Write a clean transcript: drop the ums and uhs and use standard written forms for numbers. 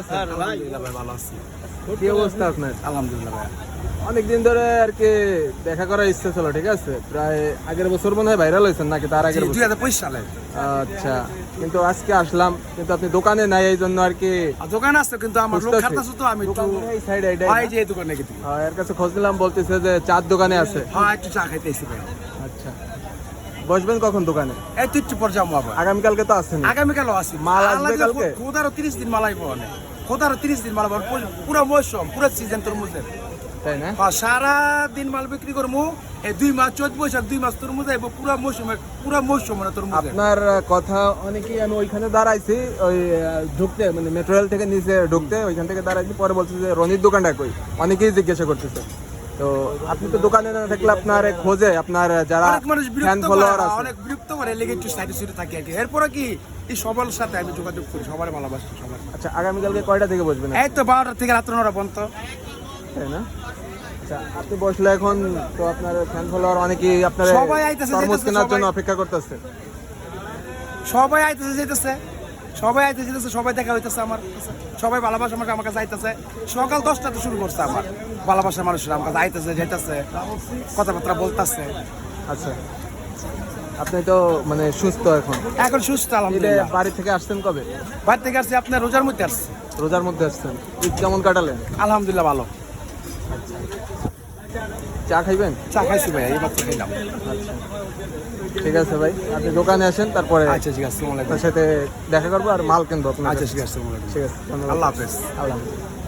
আলহামদুলিল্লাহ ভাই, ভালো আছি। কি অবস্থা আপনার? আলহামদুলিল্লাহ ভাই। অনেকদিন ধরে আর কি দেখা করার ইচ্ছা ছিল, ঠিক আছে? প্রায় আগের বছর মনে হয় ভাইরাল হয়েছেন নাকি তার আগের বছর? 2025 সালে। আচ্ছা, কিন্তু আজকে আসলাম, কিন্তু আপনি দোকানে নাই, এই জন্য আর কি। দোকান আছে কিন্তু আমার লোক বুঝতেছি। খাতাছে তো আমি একটু দোকানের এই সাইডে ভাই যে দোকানে গেছি। এর কাছে খোঁজ নিলাম, বলতেছে যে চার দোকানে আছে। হ্যাঁ, একটু চা খাইতেছি ভাই। আচ্ছা, বসবেন কখন দোকানে? এই তো একটু পর যাবো আবার। আগামীকালকে তো আসেন। আগামীকালও আসি। মাল আসবে কালকে? খোদারও 30 দিন মালাই পাওয়া খোদারও 30 দিন মাল পাওয়া পুরো মৌসুম, পুরো সিজন তরমুজের। তাই না? সারা দিন মাল বিক্রি করবো। এই 2 মাস চৈত বৈশাখ 2 মাস তরমুজ আইব, পুরো মৌসুম মানে তরমুজ। আপনার কথা অনেকেই, আমি ওইখানে দাঁড়াইছি, ওই ঢুকতে মানে মেট্রো রেল থেকে নিচে ঢুকতে ওইখান থেকে দাঁড়াইছি, পরে বলছে যে রনির দোকানটা কই, অনেকেই জিজ্ঞাসা করতেছে। তো আপনি তো দোকানে না থাকলে আপনার খোঁজে আপনার যারা অনেক মানুষ ফ্যান বিরক্ত ফলোয়ার করে, আছে, অনেক বিরক্ত করে, লেগে একটু সাইডে সাইডে থাকি আর কি। এরপরে কি এই সবার সাথে আমি যোগাযোগ করি, সবার ভালোবাসি সবার। আচ্ছা, আগামীকালকে কয়টা থেকে বসবেন? এই তো 12টা থেকে রাত্র 9টা পর্যন্ত। তাই না? আচ্ছা, আপনি বসলে এখন তো আপনার ফ্যান ফলোয়ার অনেকেই আপনার সবাই আইতাছে, তরমুজ যেতেছে, কেনার জন্য সবাই। অপেক্ষা করতেছে। সবাই আইতেছে যেতেছে, সবাই আইতেছে যেতেছে, সবাই দেখা হইতেছে আমার কাছে। সবাই ভালোবাসা আমাকে, আমার কাছে আইতেছে। সকাল 10টাতে শুরু করছে আমার ভালোবাসার মানুষরা আমার কাছে আইতেছে, যাইতেছে, কথাবার্তা বলতেছে। আচ্ছা, আপনি তো মানে সুস্থ এখন? এখন সুস্থ ঈদে আলহামদুলিল্লাহ। বাড়ি থেকে আসছেন কবে? বাড়ি থেকে আসছি আপনার রোজার মধ্যে আসছি। রোজার মধ্যে আসছেন। ঈদ কেমন কাটালেন? আলহামদুলিল্লাহ ভালো। চা খাইবেন? চা খাইছি ভাই, এই মাত্র খাইলাম। আচ্ছা, ঠিক আছে ভাই, আপনি দোকানে আসেন, তারপরে আচ্ছা ঠিক আছে, আসসালামু আলাইকুম। আপনার সাথে দেখা করবো আর মাল কিনবো আপনার আচ্ছা কাছে। ঠিক আছে, আসসালামু আলাইকুম। ঠিক আছে, ধন্যবাদ। আল্লাহ হাফেজ। আল্লাহ হাফেজ।